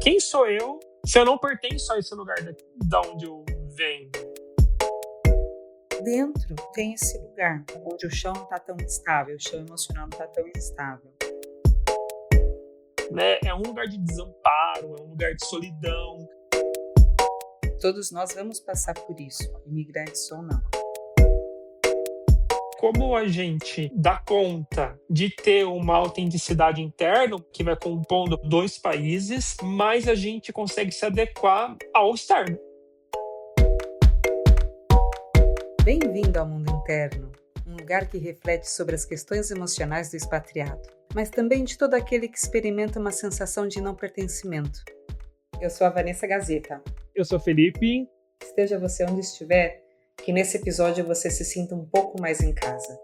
Quem sou eu se eu não pertenço a esse lugar da onde eu venho? Dentro tem esse lugar onde o chão não está tão estável, o chão emocional não está tão estável. Né? É um lugar de desamparo, é um lugar de solidão. Todos nós vamos passar por isso, imigrantes ou não. Como a gente dá conta de ter uma autenticidade interna que vai compondo dois países, mais a gente consegue se adequar ao externo. Bem-vindo ao mundo interno, um lugar que reflete sobre as questões emocionais do expatriado, mas também de todo aquele que experimenta uma sensação de não pertencimento. Eu sou a Vanessa Gazeta. Eu sou Felipe. Esteja você onde estiver, que nesse episódio você se sinta um pouco mais em casa.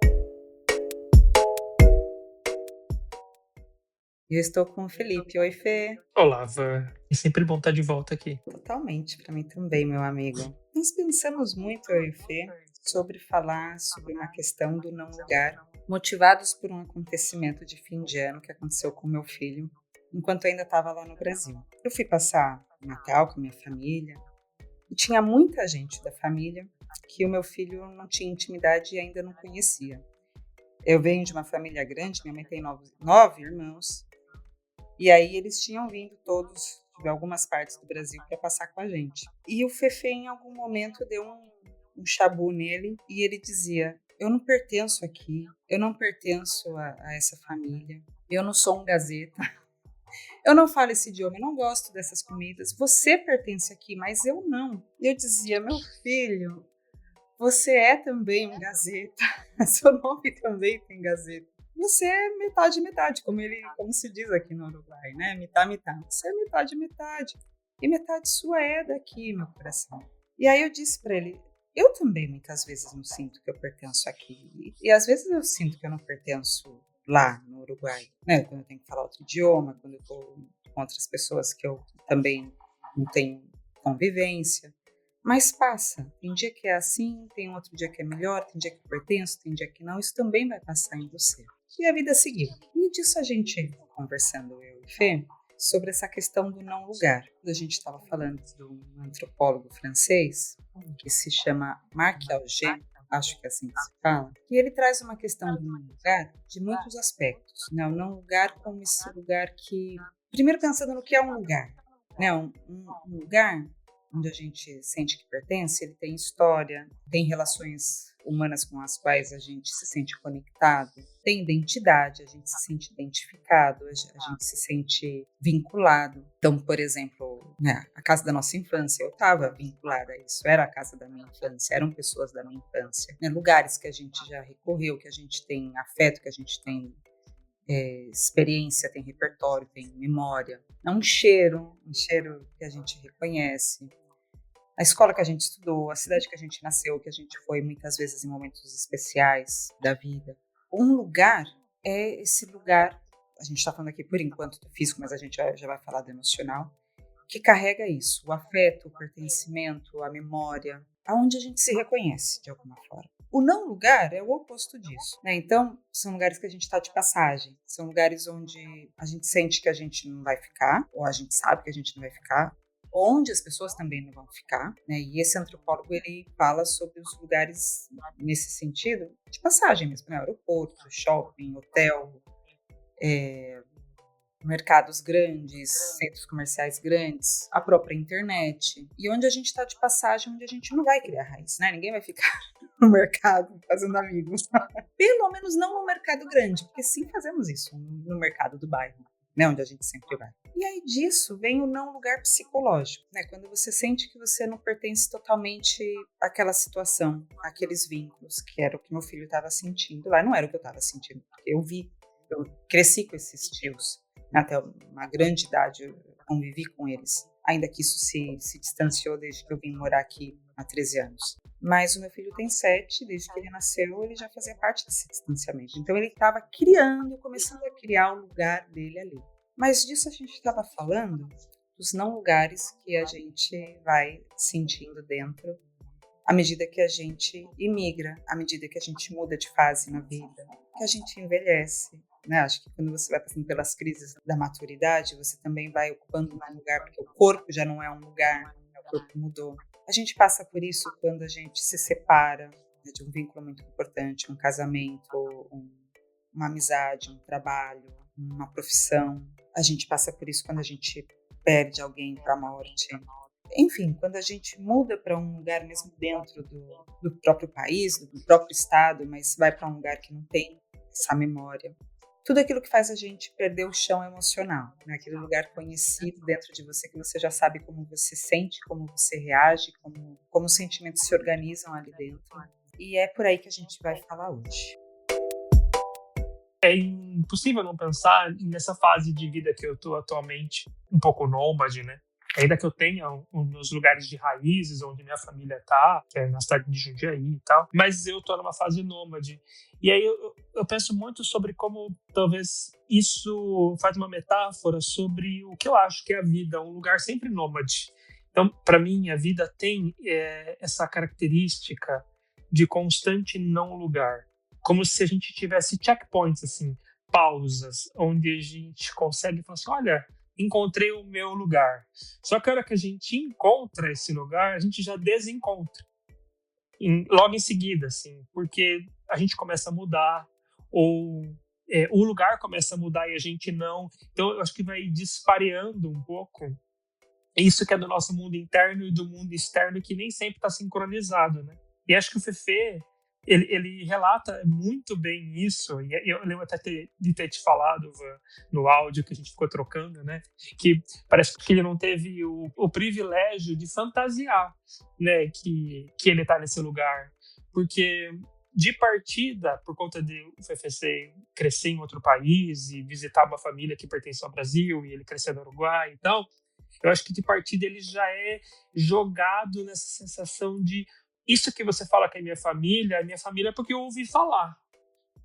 Eu estou com o Felipe. Oi, Fê. Olá, Van. É sempre bom estar de volta aqui. Totalmente, para mim também, meu amigo. Nós pensamos muito, eu e Fê, sobre falar sobre uma questão do não lugar, motivados por um acontecimento de fim de ano que aconteceu com meu filho, enquanto eu ainda estava lá no Brasil. Eu fui passar o Natal com a minha família e tinha muita gente da família que o meu filho não tinha intimidade e ainda não conhecia. Eu venho de uma família grande, minha mãe tem nove irmãos, e aí eles tinham vindo todos de algumas partes do Brasil para passar com a gente. E o Fefe, em algum momento, deu um chabu nele e ele dizia: eu não pertenço aqui, eu não pertenço a essa família, eu não sou um gazeta, eu não falo esse idioma, eu não gosto dessas comidas, você pertence aqui, mas eu não. E eu dizia: meu filho, você é também um gazeta, seu nome também tem gazeta. Você é metade, metade, como se diz aqui no Uruguai, né? Mitad, mitad. Você é metade, metade. E metade sua é daqui, meu coração. E aí eu disse para ele: eu também muitas vezes não sinto que eu pertenço aqui. E às vezes eu sinto que eu não pertenço lá no Uruguai, né? Quando eu tenho que falar outro idioma, quando eu estou com outras pessoas que eu também não tenho convivência. Mas passa. Tem dia que é assim, tem outro dia que é melhor, tem dia que eu pertenço, tem dia que não. Isso também vai passar em você. E a vida seguiu. E disso a gente, conversando eu e Fê, sobre essa questão do não lugar. A gente estava falando de um antropólogo francês, que se chama Marc Augé, acho que é assim que se fala, e ele traz uma questão do não lugar de muitos aspectos. Né? O não lugar como esse lugar que... Primeiro pensando no que é um lugar. Né? Um lugar onde a gente sente que pertence, ele tem história, tem relações humanas com as quais a gente se sente conectado, tem identidade, a gente se sente identificado, a gente se sente vinculado. Então, por exemplo, né, a casa da nossa infância, eu estava vinculada a isso, era a casa da minha infância, eram pessoas da minha infância, né, lugares que a gente já recorreu, que a gente tem afeto, que a gente tem experiência, tem repertório, tem memória. É um cheiro que a gente reconhece. A escola que a gente estudou, a cidade que a gente nasceu, que a gente foi muitas vezes em momentos especiais da vida. Um lugar é esse lugar, a gente está falando aqui por enquanto do físico, mas a gente já vai falar do emocional, que carrega isso, o afeto, o pertencimento, a memória, aonde a gente se reconhece de alguma forma. O não lugar é o oposto disso, né? Então, são lugares que a gente está de passagem, são lugares onde a gente sente que a gente não vai ficar, ou a gente sabe que a gente não vai ficar, onde as pessoas também não vão ficar, né? E esse antropólogo, ele fala sobre os lugares, nesse sentido, de passagem mesmo, né? Aeroporto, shopping, hotel, mercados grandes, centros comerciais grandes, a própria internet, e onde a gente está de passagem, onde a gente não vai criar raiz, né? Ninguém vai ficar no mercado fazendo amigos. Pelo menos não no mercado grande, porque sim fazemos isso no mercado do bairro, né, onde a gente sempre vai. E aí disso vem o não lugar psicológico, né? Quando você sente que você não pertence totalmente àquela situação, àqueles vínculos, que era o que meu filho estava sentindo lá. Não era o que eu estava sentindo, porque eu cresci com esses tios. Até uma grande idade eu convivi com eles, ainda que isso se distanciou desde que eu vim morar aqui há 13 anos. Mas o meu filho tem 7, desde que ele nasceu, ele já fazia parte desse distanciamento. Então ele estava começando a criar o lugar dele ali. Mas disso a gente estava falando, dos não lugares que a gente vai sentindo dentro à medida que a gente imigra, à medida que a gente muda de fase na vida, que a gente envelhece, né? Acho que quando você vai passando pelas crises da maturidade, você também vai ocupando um lugar, porque o corpo já não é um lugar, né? O corpo mudou. A gente passa por isso quando a gente se separa, né, de um vínculo muito importante, um casamento, uma amizade, um trabalho, uma profissão. A gente passa por isso quando a gente perde alguém para a morte. Enfim, quando a gente muda para um lugar mesmo dentro do próprio país, do próprio estado, mas vai para um lugar que não tem essa memória. Tudo aquilo que faz a gente perder o chão emocional, né? Aquele lugar conhecido dentro de você, que você já sabe como você sente, como você reage, como os sentimentos se organizam ali dentro. E é por aí que a gente vai falar hoje. É impossível não pensar nessa fase de vida que eu estou atualmente, um pouco nômade, né? Ainda que eu tenha os meus lugares de raízes, onde minha família está, que é na cidade de Jundiaí e tal, mas eu estou numa fase nômade. E aí eu penso muito sobre como talvez isso faz uma metáfora sobre o que eu acho que é a vida, um lugar sempre nômade. Então, para mim, a vida tem essa característica de constante não lugar. Como se a gente tivesse checkpoints, assim, pausas, onde a gente consegue falar assim, olha, encontrei o meu lugar. Só que a hora que a gente encontra esse lugar, a gente já desencontra. Logo em seguida, assim, porque a gente começa a mudar, ou o lugar começa a mudar e a gente não. Então, eu acho que vai dispareando um pouco isso que é do nosso mundo interno e do mundo externo, que nem sempre está sincronizado, né? E acho que o Fefe, ele relata muito bem isso, e eu lembro até de ter te falado no áudio que a gente ficou trocando, né? Que parece que ele não teve o privilégio de fantasiar, né? Que ele está nesse lugar. Porque, de partida, por conta de o FFC crescer em outro país e visitar uma família que pertence ao Brasil, e ele crescer no Uruguai e tal, eu acho que de partida ele já é jogado nessa sensação de isso que você fala que é minha família é porque eu ouvi falar.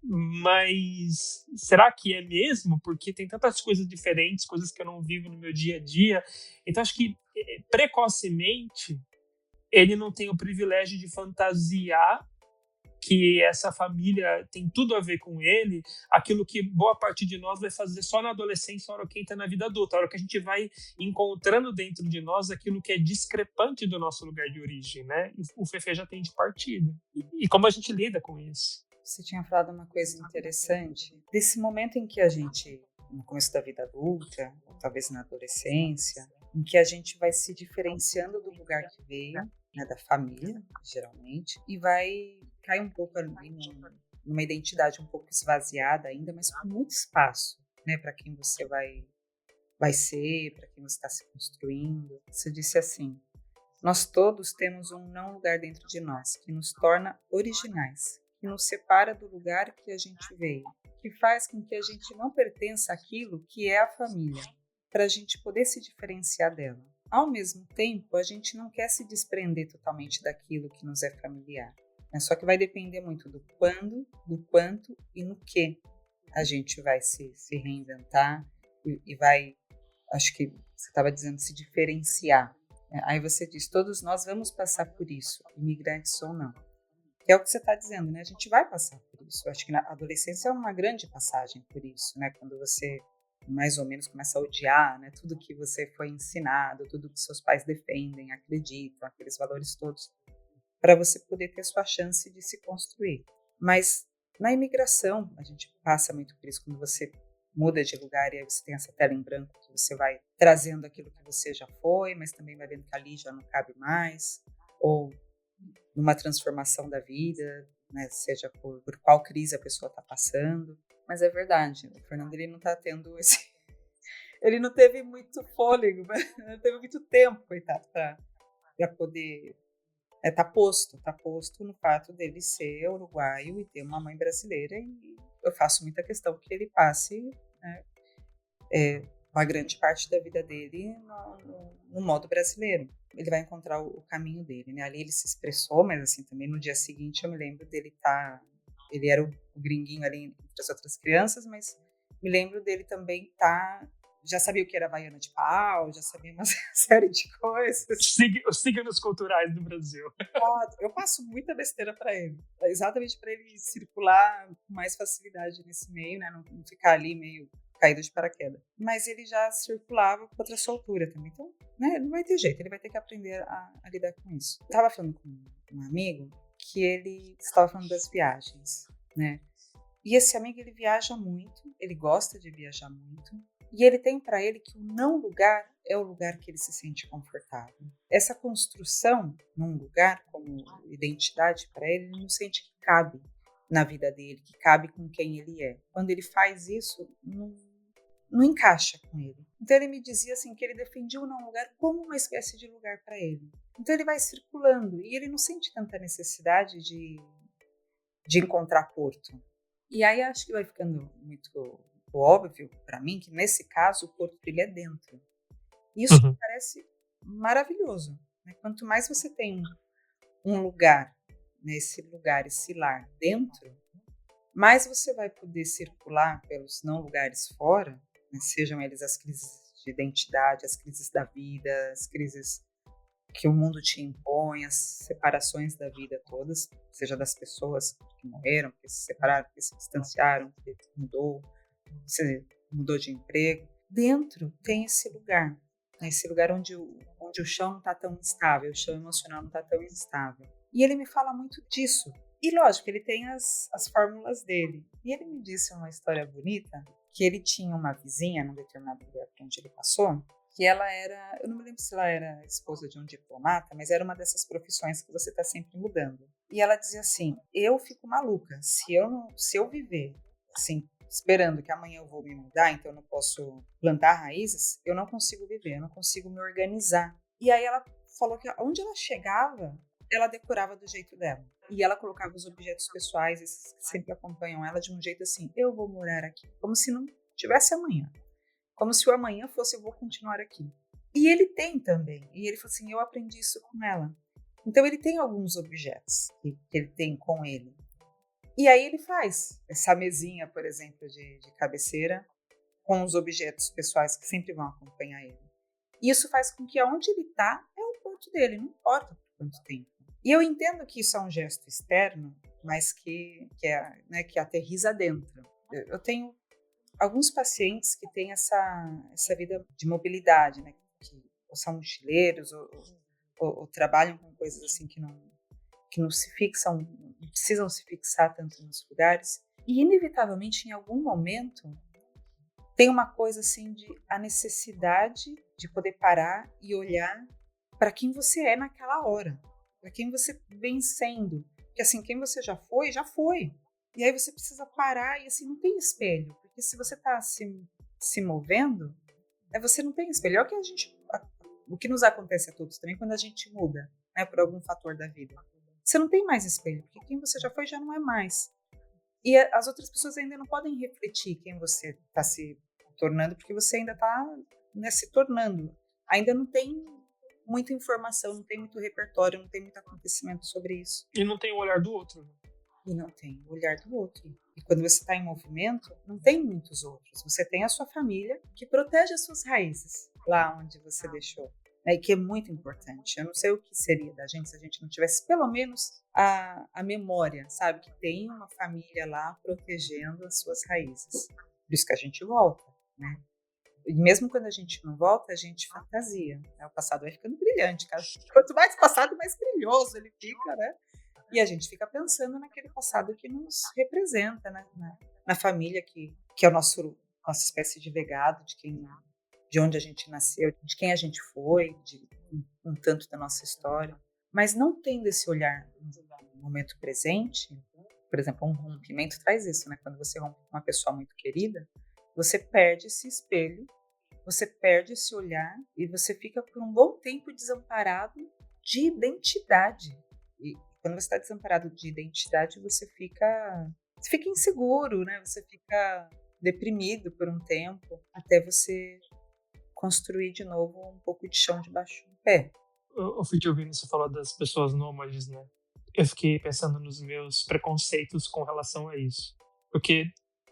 Mas será que é mesmo? Porque tem tantas coisas diferentes, coisas que eu não vivo no meu dia a dia. Então, acho que precocemente ele não tem o privilégio de fantasiar que essa família tem tudo a ver com ele, aquilo que boa parte de nós vai fazer só na adolescência, a hora que entra na vida adulta, a hora que a gente vai encontrando dentro de nós aquilo que é discrepante do nosso lugar de origem, né? E o Fefe já tem de partida. E como a gente lida com isso? Você tinha falado uma coisa interessante, desse momento em que a gente, no começo da vida adulta, ou talvez na adolescência, em que a gente vai se diferenciando do lugar que veio, né, da família, geralmente, e vai cair um pouco ali numa identidade um pouco esvaziada ainda, mas com muito espaço, né, para quem você vai ser, para quem você está se construindo. Você disse assim: nós todos temos um não lugar dentro de nós que nos torna originais, que nos separa do lugar que a gente veio, que faz com que a gente não pertença àquilo que é a família, para a gente poder se diferenciar dela. Ao mesmo tempo, a gente não quer se desprender totalmente daquilo que nos é familiar. Só que vai depender muito do quando, do quanto e no que a gente vai se reinventar e vai, acho que você estava dizendo, se diferenciar. Aí você diz, todos nós vamos passar por isso, imigrantes ou não. Que é o que você está dizendo, né? A gente vai passar por isso. Eu acho que na adolescência é uma grande passagem por isso, né? Quando você mais ou menos começa a odiar, né? Tudo que você foi ensinado, tudo que seus pais defendem, acreditam, aqueles valores todos, para você poder ter sua chance de se construir. Mas na imigração, a gente passa muito por isso, quando você muda de lugar e aí você tem essa tela em branco que você vai trazendo aquilo que você já foi, mas também vai vendo que ali já não cabe mais, ou numa transformação da vida, né, seja por qual crise a pessoa está passando. Mas é verdade, o Fernando ele não está tendo esse... Ele não teve muito fôlego, não teve muito tempo, coitado, para poder... Tá posto no fato dele ser uruguaio e ter uma mãe brasileira, e eu faço muita questão que ele passe, né, uma grande parte da vida dele no modo brasileiro. Ele vai encontrar o caminho dele, né? Ali ele se expressou, mas assim, também no dia seguinte eu me lembro dele ele era o gringuinho ali entre as outras crianças, mas me lembro dele também já sabia o que era Havaiana de pau, já sabia uma série de coisas. Os signos culturais do Brasil. Eu passo muita besteira para ele, exatamente para ele circular com mais facilidade nesse meio, né? Não ficar ali meio caído de paraquedas. Mas ele já circulava com outra soltura também. Então, né, não vai ter jeito, ele vai ter que aprender a lidar com isso. Eu estava falando com um amigo que ele estava falando das viagens, né? E esse amigo, ele viaja muito, ele gosta de viajar muito, e ele tem para ele que o não lugar é o lugar que ele se sente confortável. Essa construção num lugar como identidade para ele não sente que cabe na vida dele, que cabe com quem ele é. Quando ele faz isso, não encaixa com ele. Então ele me dizia assim que ele defendia o não lugar como uma espécie de lugar para ele. Então ele vai circulando e ele não sente tanta necessidade de encontrar porto. E aí acho que vai ficando muito óbvio para mim que nesse caso o porto dele é dentro. Isso me parece maravilhoso, né? Quanto mais você tem um lugar, né, esse lar dentro, mais você vai poder circular pelos não lugares fora, né, sejam eles as crises de identidade, as crises da vida, as crises que o mundo te impõe, as separações da vida todas, seja das pessoas que morreram, que se separaram, que se distanciaram, que você mudou de emprego. Dentro tem esse lugar, né, esse lugar onde o chão não está tão instável, o chão emocional não está tão instável. E ele me fala muito disso. E lógico, ele tem as fórmulas dele. E ele me disse uma história bonita, que ele tinha uma vizinha num determinado lugar por onde ele passou, que ela era, eu não me lembro se ela era esposa de um diplomata, mas era uma dessas profissões que você está sempre mudando. E ela dizia assim, eu fico maluca, se eu viver assim, esperando que amanhã eu vou me mudar, então eu não posso plantar raízes, eu não consigo viver, eu não consigo me organizar. E aí ela falou que onde ela chegava, ela decorava do jeito dela. E ela colocava os objetos pessoais, esses que sempre acompanham ela, de um jeito assim, eu vou morar aqui, como se não tivesse amanhã. Como se o amanhã fosse, eu vou continuar aqui. E ele tem também. E ele falou assim, eu aprendi isso com ela. Então ele tem alguns objetos que ele tem com ele. E aí ele faz essa mesinha, por exemplo, de cabeceira, com os objetos pessoais que sempre vão acompanhar ele. E isso faz com que aonde ele está é o ponto dele, não importa por quanto tempo. E eu entendo que isso é um gesto externo, mas que aterriza dentro. Eu tenho alguns pacientes que têm essa vida de mobilidade, né? Que ou são mochileiros ou trabalham com coisas assim que não se fixam, não precisam se fixar tanto nos lugares. E inevitavelmente, em algum momento, tem uma coisa assim de a necessidade de poder parar e olhar para quem você é naquela hora, para quem você vem sendo. Porque assim, quem você já foi, já foi. E aí você precisa parar e assim, não tem espelho. Porque se você está se movendo, você não tem espelho. É o que nos acontece a todos também quando a gente muda, né, por algum fator da vida. Você não tem mais espelho, porque quem você já foi já não é mais. E as outras pessoas ainda não podem refletir quem você está se tornando, porque você ainda está, né, se tornando. Ainda não tem muita informação, não tem muito repertório, não tem muito acontecimento sobre isso. E não tem o olhar do outro. E não tem o olhar do outro. E quando você está em movimento, não tem muitos outros. Você tem a sua família que protege as suas raízes lá onde você deixou. E que é muito importante. Eu não sei o que seria da gente se a gente não tivesse pelo menos a memória, sabe? Que tem uma família lá protegendo as suas raízes. Por isso que a gente volta, né? E mesmo quando a gente não volta, a gente fantasia. Né? O passado vai ficando brilhante, cara. Quanto mais passado, mais brilhoso ele fica, né? E a gente fica pensando naquele passado que nos representa, né? Na família que é a nossa espécie de legado, de onde a gente nasceu, de quem a gente foi, de um tanto da nossa história. Mas não tendo esse olhar no momento presente, por exemplo, um rompimento traz isso, né? Quando você rompe com uma pessoa muito querida, você perde esse espelho, você perde esse olhar e você fica por um bom tempo desamparado de identidade. E quando você está desamparado de identidade, você fica inseguro, né? Você fica deprimido por um tempo, até você construir de novo um pouco de chão debaixo do pé. Eu fui te ouvindo você falar das pessoas nômades, né? Eu fiquei pensando nos meus preconceitos com relação a isso. Porque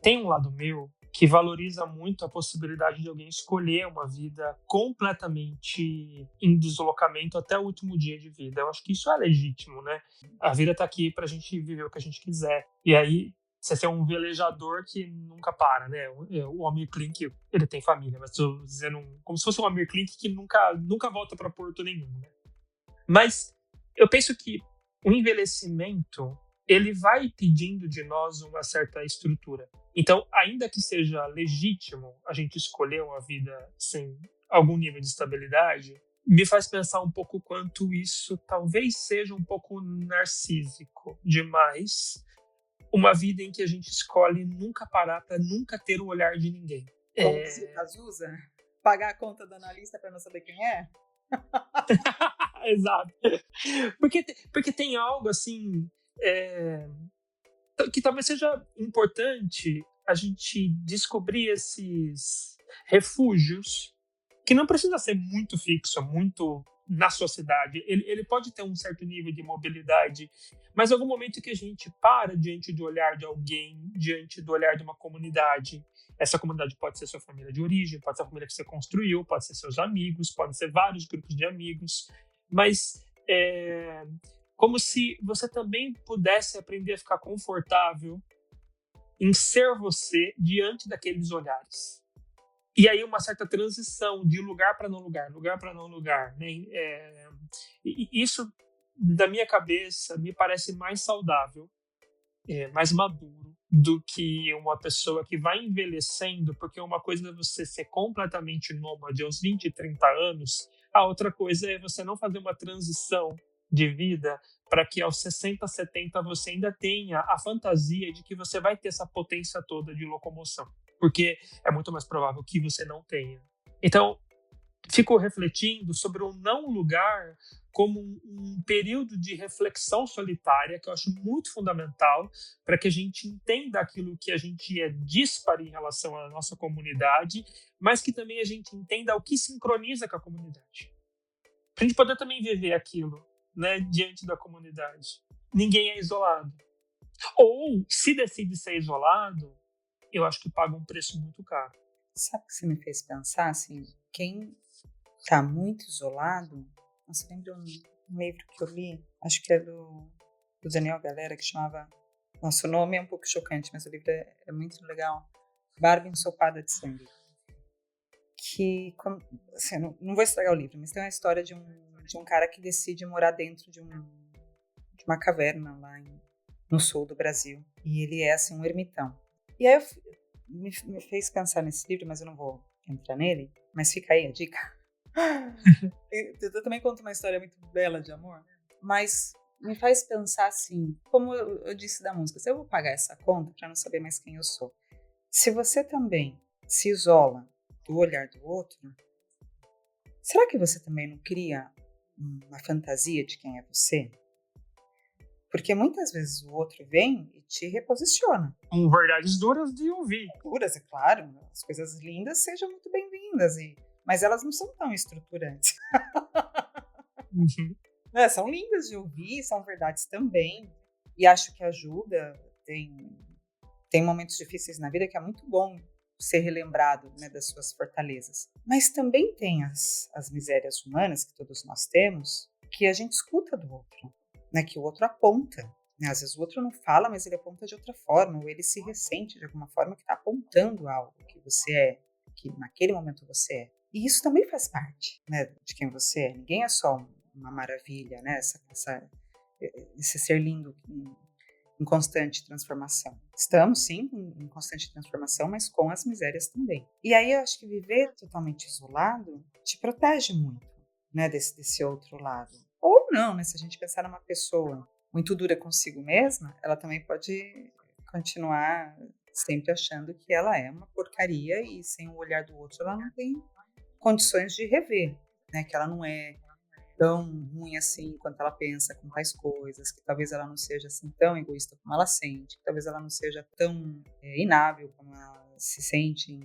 tem um lado meu que valoriza muito a possibilidade de alguém escolher uma vida completamente em deslocamento até o último dia de vida. Eu acho que isso é legítimo, né? A vida está aqui para a gente viver o que a gente quiser. E aí, você ser um velejador que nunca para, né? O Amir Klink, ele tem família, mas estou dizendo como se fosse um Amir Klink que nunca volta para porto nenhum, né? Mas eu penso que o envelhecimento, ele vai pedindo de nós uma certa estrutura. Então, ainda que seja legítimo a gente escolher uma vida sem algum nível de estabilidade, me faz pensar um pouco quanto isso talvez seja um pouco narcísico demais, uma vida em que a gente escolhe nunca parar para nunca ter o olhar de ninguém. Como diz o Cazuza, pagar a conta do analista para não saber quem é? Exato. Porque tem algo assim que talvez seja importante a gente descobrir esses refúgios que não precisa ser muito fixo, muito na sociedade. Ele pode ter um certo nível de mobilidade, mas em algum momento que a gente para diante do olhar de alguém, diante do olhar de uma comunidade. Essa comunidade pode ser sua família de origem, pode ser a família que você construiu, pode ser seus amigos, pode ser vários grupos de amigos, mas como se você também pudesse aprender a ficar confortável em ser você diante daqueles olhares. E aí uma certa transição de lugar para não lugar, lugar para não lugar. Né? E isso, da minha cabeça, me parece mais saudável, mais maduro do que uma pessoa que vai envelhecendo, porque uma coisa é você ser completamente nômade aos 20, 30 anos, a outra coisa é você não fazer uma transição de vida para que aos 60, 70 você ainda tenha a fantasia de que você vai ter essa potência toda de locomoção, porque é muito mais provável que você não tenha. Então, fico refletindo sobre o não lugar como um período de reflexão solitária que eu acho muito fundamental para que a gente entenda aquilo que a gente é disparo em relação à nossa comunidade, mas que também a gente entenda o que sincroniza com a comunidade. Para a gente poder também viver aquilo, né, diante da comunidade. Ninguém é isolado. Ou, se decide ser isolado, eu acho que paga um preço muito caro. Sabe o que você me fez pensar? Assim, quem está muito isolado... Você lembra um livro que eu li? Acho que é do Daniel Galera, que chamava... Nossa, o nome é um pouco chocante, mas o livro é muito legal. Barba Ensopada de Sangue. Que, assim, não vou estragar o livro, mas tem uma história de um cara que decide morar dentro de uma caverna lá no sul do Brasil. E ele é, assim, um ermitão. E aí me fez pensar nesse livro, mas eu não vou entrar nele. Mas fica aí a dica. Eu também conto uma história muito bela de amor, mas me faz pensar assim, como eu disse da música, se eu vou pagar essa conta para não saber mais quem eu sou, se você também se isola do olhar do outro, será que você também não cria uma fantasia de quem é você? Porque muitas vezes o outro vem e te reposiciona. Com verdades duras de ouvir. Duras, é claro, as coisas lindas sejam muito bem-vindas, mas elas não são tão estruturantes. Uhum. São lindas de ouvir, são verdades também. E acho que ajuda. Tem momentos difíceis na vida que é muito bom ser relembrado, né, das suas fortalezas. Mas também tem as misérias humanas que todos nós temos, que a gente escuta do outro, né, que o outro aponta. Né? Às vezes o outro não fala, mas ele aponta de outra forma, ou ele se ressente de alguma forma que está apontando algo que você é, que naquele momento você é. E isso também faz parte, né, de quem você é. Ninguém é só uma maravilha, né? Esse ser lindo em constante transformação. Estamos, sim, em constante transformação, mas com as misérias também. E aí eu acho que viver totalmente isolado te protege muito, né, desse outro lado. Ou não, né? Se a gente pensar numa pessoa muito dura consigo mesma, ela também pode continuar sempre achando que ela é uma porcaria e sem o olhar do outro ela não tem condições de rever, né? Que ela não é tão ruim assim quanto ela pensa com tais coisas, que talvez ela não seja assim tão egoísta como ela sente, que talvez ela não seja tão inábil como ela se sente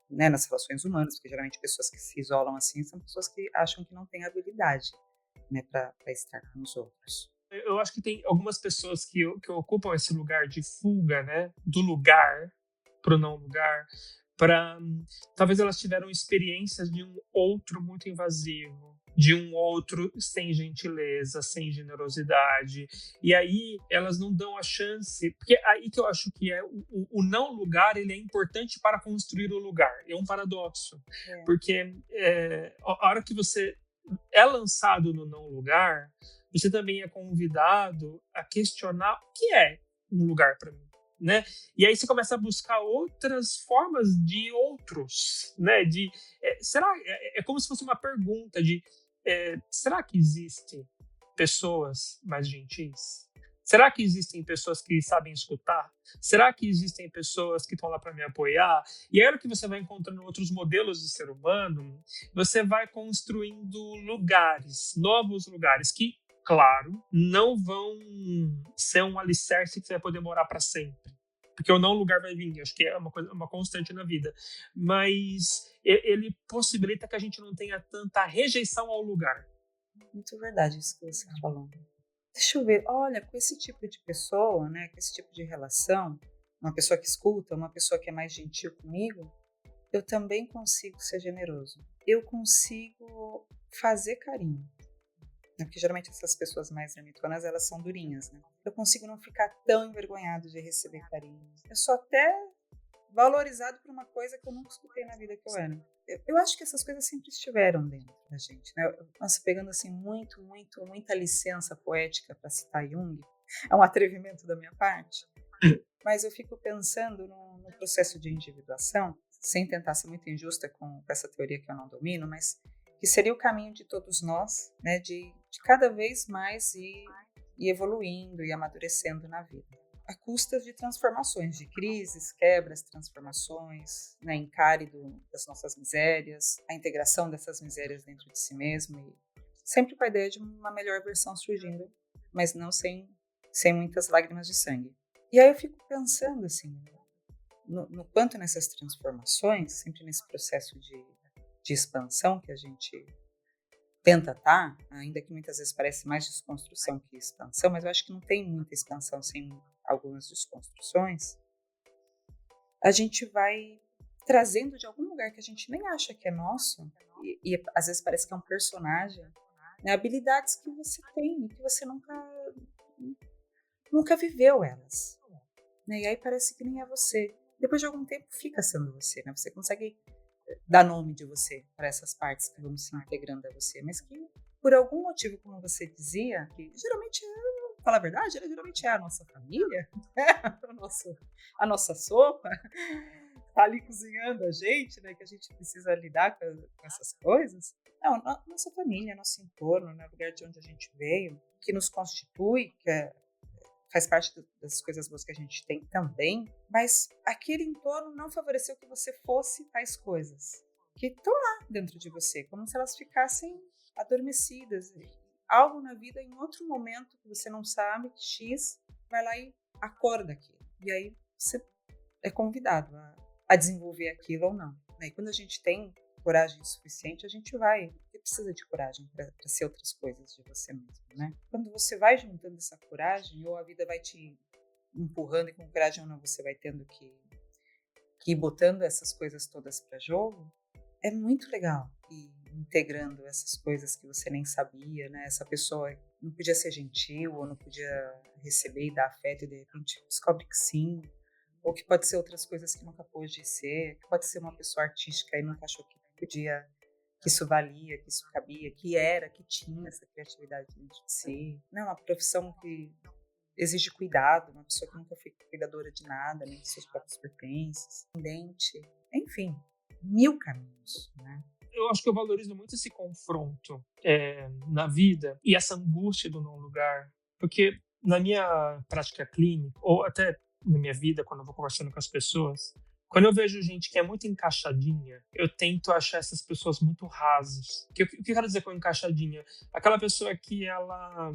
né, nas relações humanas, porque geralmente pessoas que se isolam assim são pessoas que acham que não têm habilidade, né, para estar com os outros. Eu acho que tem algumas pessoas que ocupam esse lugar de fuga, né, do lugar, para o não lugar, para talvez elas tiveram experiências de um outro muito invasivo, de um outro sem gentileza, sem generosidade, e aí elas não dão a chance, porque aí que eu acho que é o não lugar, ele é importante para construir o lugar, é um paradoxo, porque a hora que você é lançado no não lugar, você também é convidado a questionar o que é um lugar para mim, né? E aí você começa a buscar outras formas de outros, né? Será é como se fosse uma pergunta de será que existem pessoas mais gentis? Será que existem pessoas que sabem escutar? Será que existem pessoas que estão lá para me apoiar? E aí, a hora que você vai encontrando outros modelos de ser humano, você vai construindo lugares, novos lugares, que, claro, não vão ser um alicerce que você vai poder morar para sempre. Porque o não lugar vai vir, acho que é uma constante na vida. Mas ele possibilita que a gente não tenha tanta rejeição ao lugar. Muito verdade isso que você falou. Deixa eu ver, olha, com esse tipo de pessoa, né, com esse tipo de relação, uma pessoa que escuta, uma pessoa que é mais gentil comigo, eu também consigo ser generoso. Eu consigo fazer carinho. Porque geralmente essas pessoas mais ermitonas, elas são durinhas, né? Eu consigo não ficar tão envergonhado de receber carinho. Eu sou até valorizado por uma coisa que eu nunca escutei na vida que eu era. Eu acho que essas coisas sempre estiveram dentro da gente, né? Nossa, pegando assim muita licença poética para citar Jung, é um atrevimento da minha parte, mas eu fico pensando no processo de individuação, sem tentar ser muito injusta com essa teoria que eu não domino, mas que seria o caminho de todos nós, né? De cada vez mais ir evoluindo e amadurecendo na vida, a custas de transformações, de crises, quebras, transformações, né, encare das nossas misérias, a integração dessas misérias dentro de si mesmo, e sempre com a ideia de uma melhor versão surgindo, mas não sem muitas lágrimas de sangue. E aí eu fico pensando assim, no quanto nessas transformações, sempre nesse processo de expansão que a gente tenta estar, ainda que muitas vezes parece mais desconstrução que expansão, mas eu acho que não tem muita expansão sem algumas desconstruções, a gente vai trazendo de algum lugar que a gente nem acha que é nosso, e às vezes parece que é um personagem, né, habilidades que você tem e que você nunca viveu elas. Né, e aí parece que nem é você. Depois de algum tempo fica sendo você, né? Você consegue dar nome de você para essas partes que vão se integrando a você, mas que por algum motivo, como você dizia, que geralmente falar a verdade, ela geralmente é a nossa família, a nossa sopa, tá ali cozinhando a gente, né, que a gente precisa lidar com essas coisas. Não, nossa família, nosso entorno, né, o lugar de onde a gente veio, que nos constitui, faz parte das coisas boas que a gente tem também, mas aquele entorno não favoreceu que você fosse tais coisas que estão lá dentro de você, como se elas ficassem adormecidas. Algo na vida, em outro momento que você não sabe, X, vai lá e acorda aquilo. E aí você é convidado a desenvolver aquilo ou não. E quando a gente tem coragem suficiente, a gente vai. Porque precisa de coragem para ser outras coisas de você mesmo, né? Quando você vai juntando essa coragem, ou a vida vai te empurrando e com coragem ou não, você vai tendo que ir botando essas coisas todas para jogo, é muito legal. E integrando essas coisas que você nem sabia, né? Essa pessoa não podia ser gentil, ou não podia receber e dar afeto, e de repente descobre que sim, ou que pode ser outras coisas que nunca pôde ser, que pode ser uma pessoa artística e nunca achou que podia, que isso valia, que isso cabia, que tinha essa criatividade dentro de si. Não, uma profissão que exige cuidado, uma pessoa que nunca foi cuidadora de nada, nem de seus próprios pertences, independente, enfim, 1000 caminhos, né? Eu acho que eu valorizo muito esse confronto na vida e essa angústia do não lugar, porque na minha prática clínica, ou até na minha vida, quando eu vou conversando com as pessoas, quando eu vejo gente que é muito encaixadinha, eu tento achar essas pessoas muito rasas. O que eu quero dizer com encaixadinha? Aquela pessoa que ela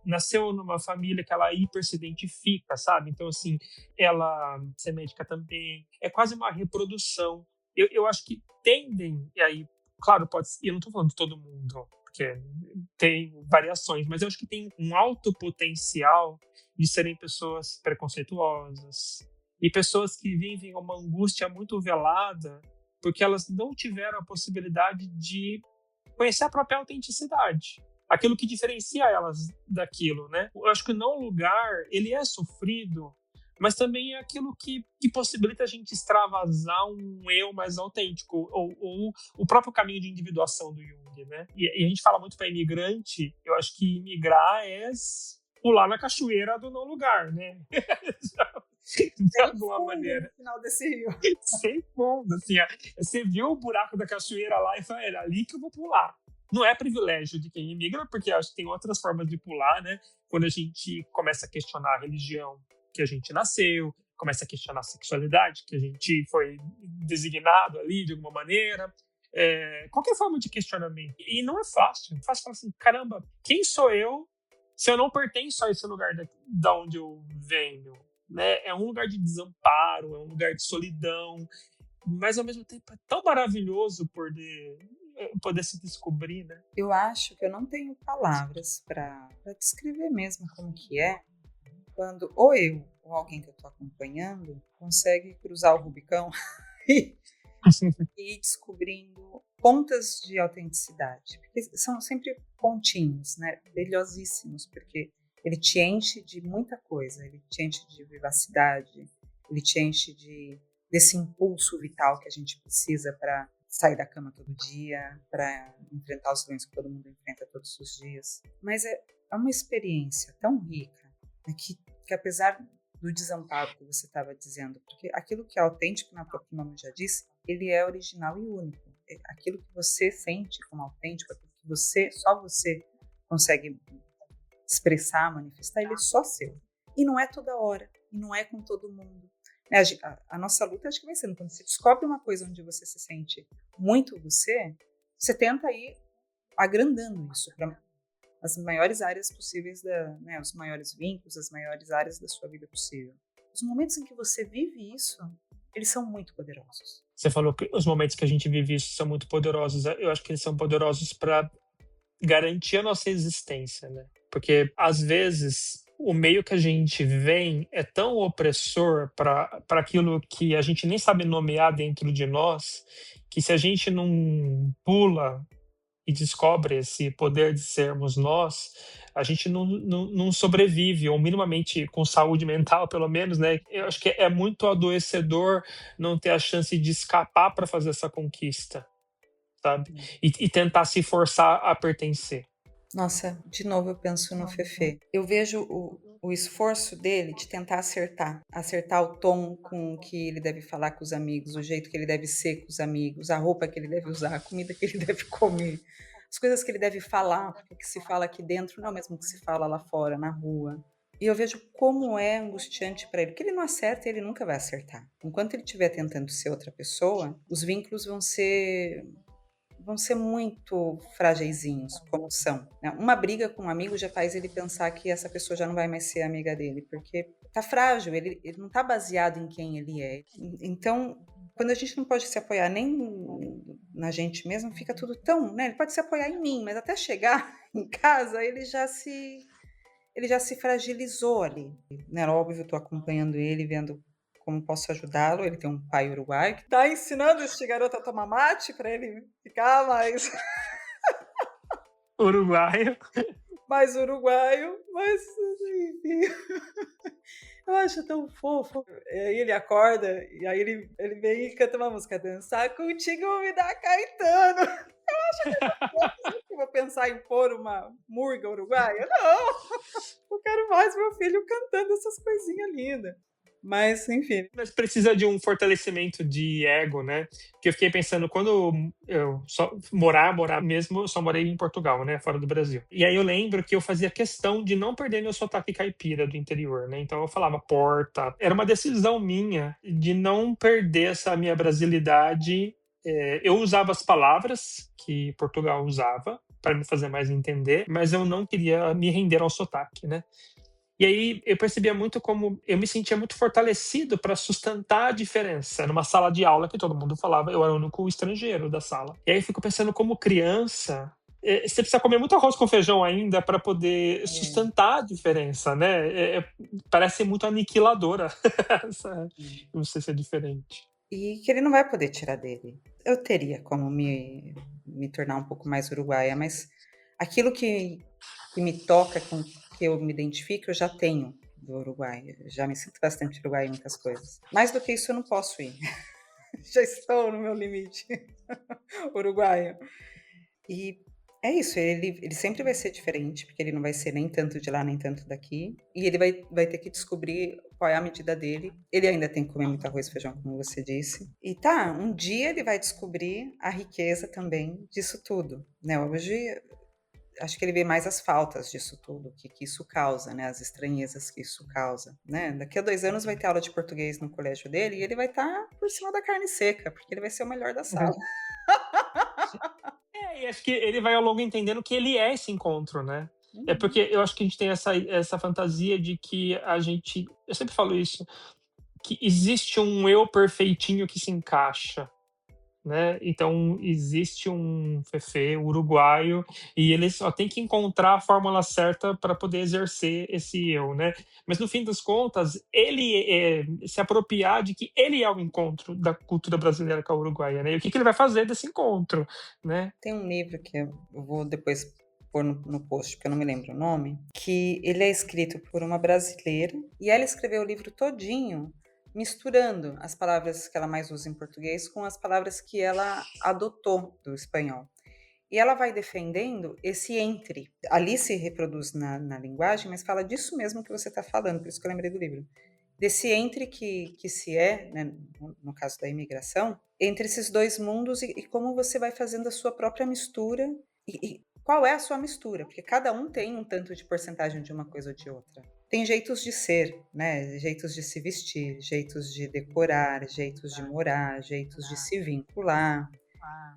nasceu numa família que ela hiper se identifica, sabe? Então, assim, ela ser médica também, é quase uma reprodução. Eu acho que tendem, e aí, claro, eu não estou falando de todo mundo, porque tem variações, mas eu acho que tem um alto potencial de serem pessoas preconceituosas, e pessoas que vivem uma angústia muito velada porque elas não tiveram a possibilidade de conhecer a própria autenticidade, aquilo que diferencia elas daquilo, né? Eu acho que o não lugar, ele é sofrido, mas também é aquilo que possibilita a gente extravasar um eu mais autêntico, ou o próprio caminho de individuação do Jung, né? E a gente fala muito para imigrante, eu acho que imigrar é pular na cachoeira do não lugar, né? De alguma maneira. No final desse rio. Sem fundo, assim, você viu o buraco da cachoeira lá e fala, é ali que eu vou pular. Não é privilégio de quem imigra, porque acho que tem outras formas de pular, né? Quando a gente começa a questionar a religião que a gente nasceu, começa a questionar a sexualidade que a gente foi designado ali de alguma maneira, qualquer forma de questionamento. E não é fácil. É fácil falar assim, caramba, quem sou eu se eu não pertenço a esse lugar da onde eu venho? Né? É um lugar de desamparo, é um lugar de solidão, mas ao mesmo tempo é tão maravilhoso poder se descobrir, né? Eu acho que eu não tenho palavras para descrever mesmo como que é quando ou eu ou alguém que eu estou acompanhando consegue cruzar o Rubicão e ir descobrindo pontas de autenticidade, porque são sempre pontinhos, né? Brilhosíssimos, porque ele te enche de muita coisa, ele te enche de vivacidade, ele te enche desse impulso vital que a gente precisa para sair da cama todo dia, para enfrentar os problemas que todo mundo enfrenta todos os dias. Mas é uma experiência tão rica, né, que apesar do desamparo que você estava dizendo, porque aquilo que é autêntico, na própria nome já disse, ele é original e único. Aquilo que você sente como autêntico, aquilo que só você consegue expressar, manifestar, ele é só seu. E não é toda hora, e não é com todo mundo. A nossa luta acho que vai sendo, quando você descobre uma coisa onde você se sente muito você tenta ir agrandando isso para as maiores áreas possíveis, os maiores vínculos, as maiores áreas da sua vida possível. Os momentos em que você vive isso, eles são muito poderosos. Você falou que os momentos que a gente vive isso são muito poderosos. Eu acho que eles são poderosos para garantir a nossa existência, né? Porque, às vezes, o meio que a gente vem é tão opressor para aquilo que a gente nem sabe nomear dentro de nós, que se a gente não pula e descobre esse poder de sermos nós, a gente não sobrevive, ou minimamente com saúde mental, pelo menos, né? Eu acho que é muito adoecedor não ter a chance de escapar para fazer essa conquista, sabe? E tentar se forçar a pertencer. Nossa, de novo eu penso no Fefe. Eu vejo o esforço dele de tentar acertar o tom com que ele deve falar com os amigos, o jeito que ele deve ser com os amigos, a roupa que ele deve usar, a comida que ele deve comer, as coisas que ele deve falar, porque o que se fala aqui dentro não é o mesmo que se fala lá fora, na rua. E eu vejo como é angustiante para ele, porque ele não acerta e ele nunca vai acertar. Enquanto ele estiver tentando ser outra pessoa, os vínculos vão ser muito frageizinhos, como são. Uma briga com um amigo já faz ele pensar que essa pessoa já não vai mais ser amiga dele, porque tá frágil, ele não tá baseado em quem ele é. Então, quando a gente não pode se apoiar nem na gente mesmo, fica tudo tão, né? Ele pode se apoiar em mim, mas até chegar em casa, ele já se fragilizou ali. Né? Óbvio, eu tô acompanhando ele, vendo como posso ajudá-lo. Ele tem um pai uruguaio que está ensinando este garoto a tomar mate para ele ficar mais uruguaio, mas enfim, eu acho tão fofo. E aí ele acorda e aí ele vem e canta uma música, dançar contigo me dá Caetano. Eu acho que eu vou pensar em pôr uma murga uruguaia. Não, eu quero mais meu filho cantando essas coisinhas lindas. Mas, enfim. Mas precisa de um fortalecimento de ego, né? Porque eu fiquei pensando, quando eu morar mesmo, eu só morei em Portugal, né? Fora do Brasil. E aí eu lembro que eu fazia questão de não perder meu sotaque caipira do interior, né? Então eu falava porta. Era uma decisão minha de não perder essa minha brasilidade. Eu usava as palavras que Portugal usava para me fazer mais entender, mas eu não queria me render ao sotaque, né? E aí eu percebia muito como eu me sentia muito fortalecido para sustentar a diferença. Numa sala de aula que todo mundo falava, eu era o único estrangeiro da sala. E aí eu fico pensando como criança, você precisa comer muito arroz com feijão ainda para poder sustentar a diferença, né? Parece muito aniquiladora. Não sei se é diferente. E que ele não vai poder tirar dele. Eu teria como me tornar um pouco mais uruguaia, mas aquilo que me toca, com que eu me identifico, eu já tenho do Uruguai. Eu já me sinto bastante uruguaia em muitas coisas. Mais do que isso, eu não posso ir. Já estou no meu limite uruguaio. E é isso, ele sempre vai ser diferente, porque ele não vai ser nem tanto de lá, nem tanto daqui. E ele vai ter que descobrir qual é a medida dele. Ele ainda tem que comer muito arroz e feijão, como você disse. E tá, um dia ele vai descobrir a riqueza também disso tudo, né? Hoje, acho que ele vê mais as faltas disso tudo, que isso causa, né? As estranhezas que isso causa, né? Daqui a 2 anos vai ter aula de português no colégio dele e ele vai estar por cima da carne seca, porque ele vai ser o melhor da sala. E acho que ele vai ao longo entendendo que ele é esse encontro, né? É porque eu acho que a gente tem essa fantasia de que a gente, eu sempre falo isso, que existe um eu perfeitinho que se encaixa, né? Então existe um Fefe uruguaio e ele só tem que encontrar a fórmula certa para poder exercer esse eu, né? Mas no fim das contas, ele se apropriar de que ele é o encontro da cultura brasileira com a uruguaia, né? E o que ele vai fazer desse encontro, né? Tem um livro que eu vou depois pôr no post, porque eu não me lembro o nome, que ele é escrito por uma brasileira e ela escreveu o livro todinho misturando as palavras que ela mais usa em português com as palavras que ela adotou do espanhol. E ela vai defendendo esse entre. Ali se reproduz na linguagem, mas fala disso mesmo que você está falando, por isso que eu lembrei do livro. Desse entre que se é, né, no caso da imigração, entre esses dois mundos e como você vai fazendo a sua própria mistura e qual é a sua mistura, porque cada um tem um tanto de porcentagem de uma coisa ou de outra. Tem jeitos de ser, né? Jeitos de se vestir, jeitos de decorar, jeitos de morar, jeitos de se vincular,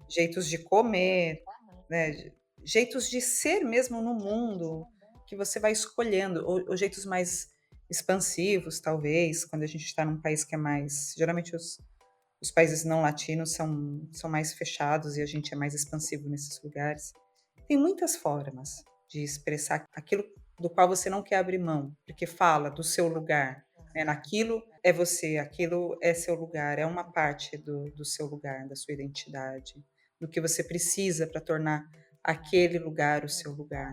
jeitos de comer, né? Jeitos de ser mesmo no mundo que você vai escolhendo, ou jeitos mais expansivos, talvez, quando a gente está num país que é mais. Geralmente os países não latinos são mais fechados e a gente é mais expansivo nesses lugares. Tem muitas formas de expressar aquilo do qual você não quer abrir mão, porque fala do seu lugar, né? Naquilo é você, aquilo é seu lugar, é uma parte do seu lugar, da sua identidade, do que você precisa para tornar aquele lugar o seu lugar.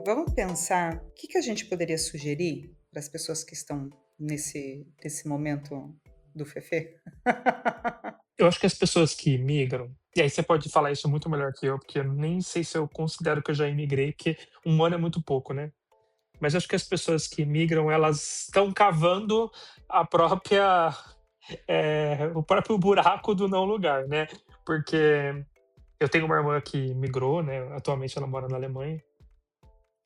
Vamos pensar o que a gente poderia sugerir para as pessoas que estão nesse momento do Fefe? Eu acho que as pessoas que imigram, e aí você pode falar isso muito melhor que eu, porque eu nem sei se eu considero que eu já imigrei, porque 1 ano é muito pouco, né? Mas eu acho que as pessoas que imigram, elas estão cavando a própria, o próprio buraco do não lugar, né? Porque eu tenho uma irmã que migrou, né? Atualmente ela mora na Alemanha.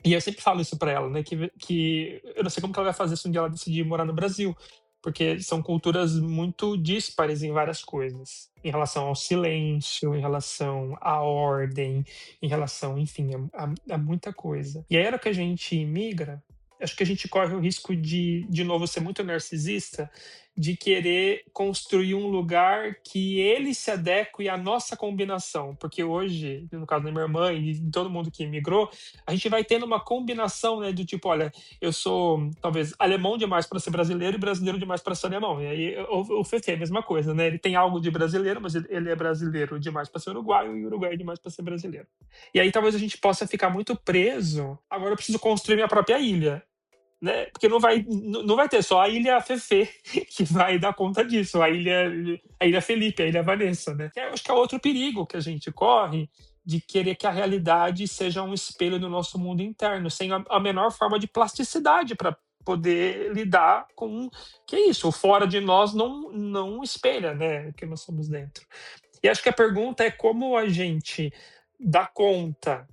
E eu sempre falo isso pra ela, né? Que eu não sei como que ela vai fazer se um dia ela decidir morar no Brasil, porque são culturas muito díspares em várias coisas, em relação ao silêncio, em relação à ordem, em relação, enfim, a muita coisa. E aí, a hora que a gente migra, acho que a gente corre o risco de novo, ser muito narcisista, de querer construir um lugar que ele se adeque à nossa combinação, porque hoje, no caso da minha irmã e de todo mundo que imigrou, a gente vai tendo uma combinação, né, do tipo, olha, eu sou talvez alemão demais para ser brasileiro e brasileiro demais para ser alemão. E aí o Fefe é a mesma coisa, né? Ele tem algo de brasileiro, mas ele é brasileiro demais para ser uruguaio e uruguaio demais para ser brasileiro. E aí talvez a gente possa ficar muito preso. Agora eu preciso construir minha própria ilha. Né? Porque não vai ter só a Ilha Fefe que vai dar conta disso, a Ilha Felipe, a Ilha Vanessa, né? Eu acho que é outro perigo que a gente corre de querer que a realidade seja um espelho do nosso mundo interno, sem a menor forma de plasticidade para poder lidar com que é isso, o fora de nós não espelha, né, o que nós somos dentro. E acho que a pergunta é como a gente dá conta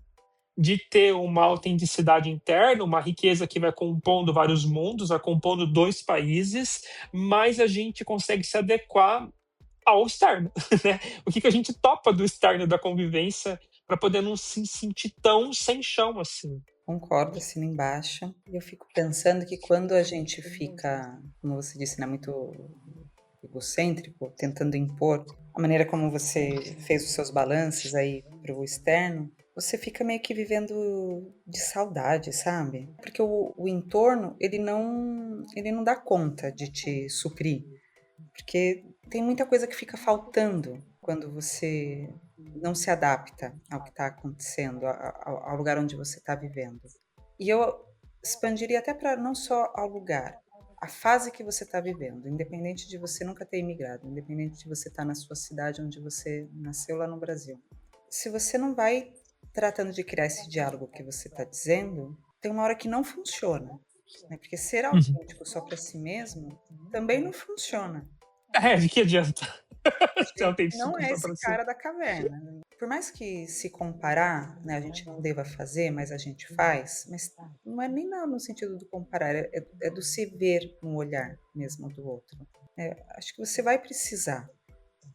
de ter uma autenticidade interna, uma riqueza que vai compondo vários mundos, vai compondo 2 países, mas a gente consegue se adequar ao externo, né? O que a gente topa do externo da convivência para poder não se sentir tão sem chão assim. Concordo, assino embaixo. Eu fico pensando que quando a gente fica, como você disse, né, muito egocêntrico, tentando impor a maneira como você fez os seus balanços aí para o externo, você fica meio que vivendo de saudade, sabe? Porque o entorno, ele não dá conta de te suprir, porque tem muita coisa que fica faltando quando você não se adapta ao que está acontecendo, ao lugar onde você está vivendo. E eu expandiria até para não só ao lugar, a fase que você está vivendo, independente de você nunca ter imigrado, independente de você estar na sua cidade onde você nasceu lá no Brasil. Se você não vai tratando de criar esse diálogo que você está dizendo, tem uma hora que não funciona, né? Porque ser Uhum. autêntico só para si mesmo também não funciona. De que adianta? A Ser gente não autêntico é só esse pra si. cara da caverna, né. Por mais que se comparar, né, a gente não deva fazer, mas a gente faz, mas não é nem no sentido do comparar, é do se ver no olhar mesmo do outro. Acho que você vai precisar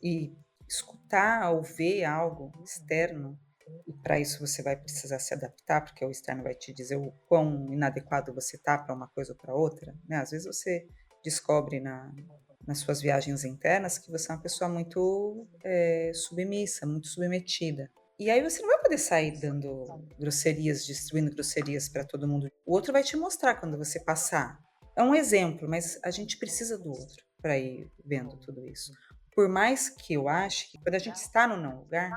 e escutar ou ver algo externo, e para isso você vai precisar se adaptar, porque o externo vai te dizer o quão inadequado você está para uma coisa ou para outra, né. Às vezes você descobre nas suas viagens internas que você é uma pessoa muito submissa, muito submetida. E aí você não vai poder sair dando grosserias, distribuindo grosserias para todo mundo. O outro vai te mostrar quando você passar. É um exemplo, mas a gente precisa do outro para ir vendo tudo isso. Por mais que eu ache que quando a gente está no não lugar,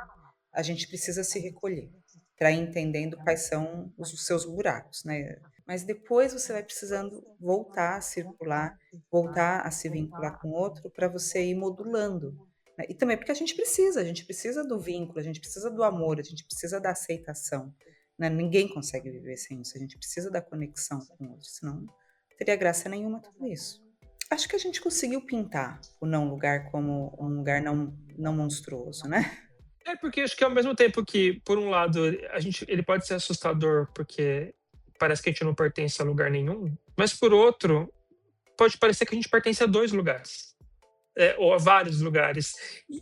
a gente precisa se recolher para ir entendendo quais são os seus buracos, né? Mas depois você vai precisando voltar a circular, voltar a se vincular com outro para você ir modulando, né. E também porque a gente precisa do vínculo, a gente precisa do amor, a gente precisa da aceitação, né. Ninguém consegue viver sem isso, a gente precisa da conexão com o outro, senão não teria graça nenhuma tudo isso. Acho que a gente conseguiu pintar o não lugar como um lugar não monstruoso, né. Porque acho que ao mesmo tempo que, por um lado, ele pode ser assustador, porque parece que a gente não pertence a lugar nenhum, mas por outro, pode parecer que a gente pertence a 2 lugares, ou a vários lugares.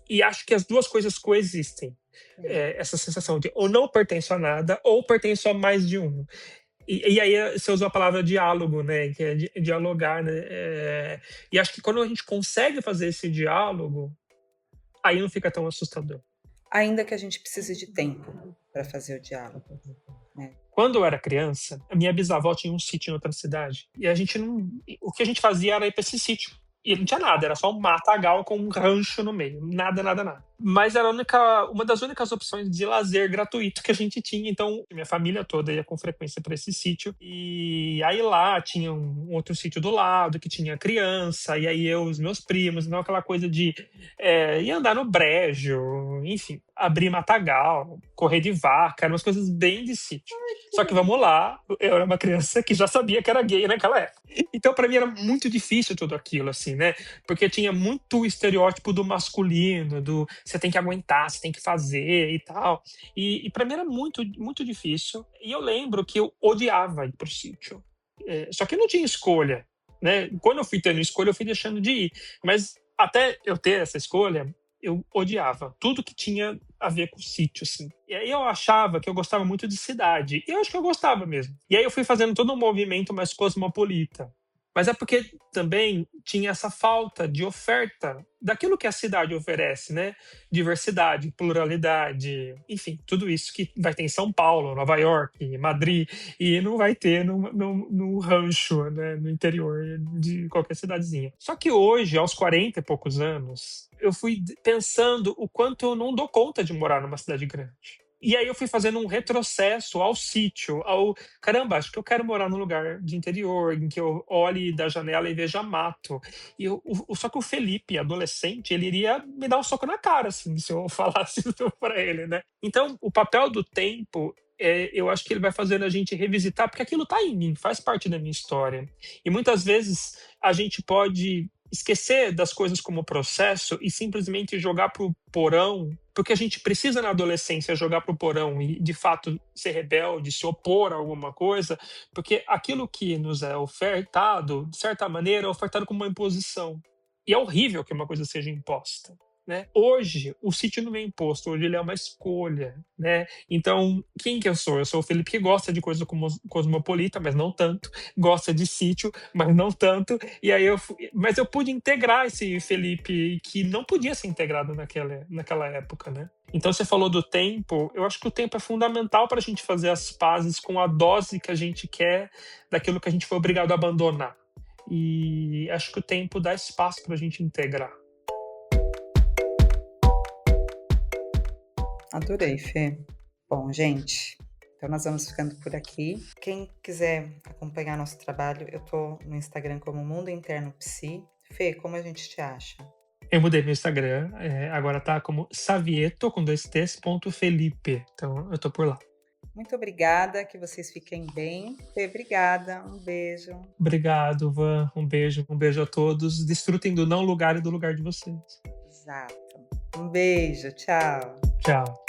E acho que as 2 coisas coexistem. Essa sensação de ou não pertenço a nada, ou pertenço a mais de um. E aí você usou a palavra diálogo, né, que é dialogar, né, e acho que quando a gente consegue fazer esse diálogo, aí não fica tão assustador. Ainda que a gente precise de tempo para fazer o diálogo, né. Quando eu era criança, a minha bisavó tinha um sítio em outra cidade. E a gente não. O que a gente fazia era ir pra esse sítio. E não tinha nada, era só um matagal com um rancho no meio. Nada, nada, nada. Mas era uma das únicas opções de lazer gratuito que a gente tinha. Então, minha família toda ia com frequência para esse sítio. E aí lá tinha um outro sítio do lado que tinha criança. E aí eu, os meus primos, não aquela coisa de ir andar no brejo, enfim, abrir matagal, correr de vaca, eram umas coisas bem de sítio. Só que vamos lá, eu era uma criança que já sabia que era gay naquela época. Então, para mim, era muito difícil tudo aquilo, assim, né? Porque tinha muito o estereótipo do masculino, do você tem que aguentar, você tem que fazer e tal. E para mim era muito, muito difícil. E eu lembro que eu odiava ir pro sítio. Só que eu não tinha escolha, né? Quando eu fui tendo escolha, eu fui deixando de ir. Mas até eu ter essa escolha, eu odiava tudo que tinha a ver com sítio, assim. E aí eu achava que eu gostava muito de cidade. E eu acho que eu gostava mesmo. E aí eu fui fazendo todo um movimento mais cosmopolita. Mas é porque também tinha essa falta de oferta daquilo que a cidade oferece, né? Diversidade, pluralidade, enfim, tudo isso que vai ter em São Paulo, Nova York, Madrid, e não vai ter no rancho, né? No interior de qualquer cidadezinha. Só que hoje, aos 40 e poucos anos, eu fui pensando o quanto eu não dou conta de morar numa cidade grande. E aí eu fui fazendo um retrocesso ao sítio, ao caramba, acho que eu quero morar num lugar de interior, em que eu olhe da janela e veja mato. Só que o Felipe, adolescente, ele iria me dar um soco na cara, assim, se eu falasse isso pra ele, né? Então, o papel do tempo, eu acho que ele vai fazendo a gente revisitar, porque aquilo tá em mim, faz parte da minha história. E muitas vezes a gente pode esquecer das coisas como processo e simplesmente jogar pro porão, porque a gente precisa na adolescência jogar pro porão e de fato ser rebelde, se opor a alguma coisa, porque aquilo que nos é ofertado, de certa maneira, é ofertado como uma imposição. E é horrível que uma coisa seja imposta, né? Hoje, o sítio não é imposto, hoje ele é uma escolha, né? Então, quem que eu sou? Eu sou o Felipe que gosta de coisa cosmopolita, mas não tanto. Gosta de sítio, mas não tanto. E aí mas eu pude integrar esse Felipe que não podia ser integrado naquela época, né? Então, você falou do tempo. Eu acho que o tempo é fundamental para a gente fazer as pazes com a dose que a gente quer daquilo que a gente foi obrigado a abandonar. E acho que o tempo dá espaço para a gente integrar. Adorei, Fê. Bom, gente, então nós vamos ficando por aqui. Quem quiser acompanhar nosso trabalho, eu tô no Instagram como Mundo Interno Psi. Fê, como a gente te acha? Eu mudei meu Instagram, agora tá como Savieto, com 2 T's, .Felipe. Então eu tô por lá. Muito obrigada, que vocês fiquem bem. Fê, obrigada, um beijo. Obrigado, Van. Um beijo a todos. Desfrutem do não lugar e do lugar de vocês. Exato. Um beijo, tchau. Tchau.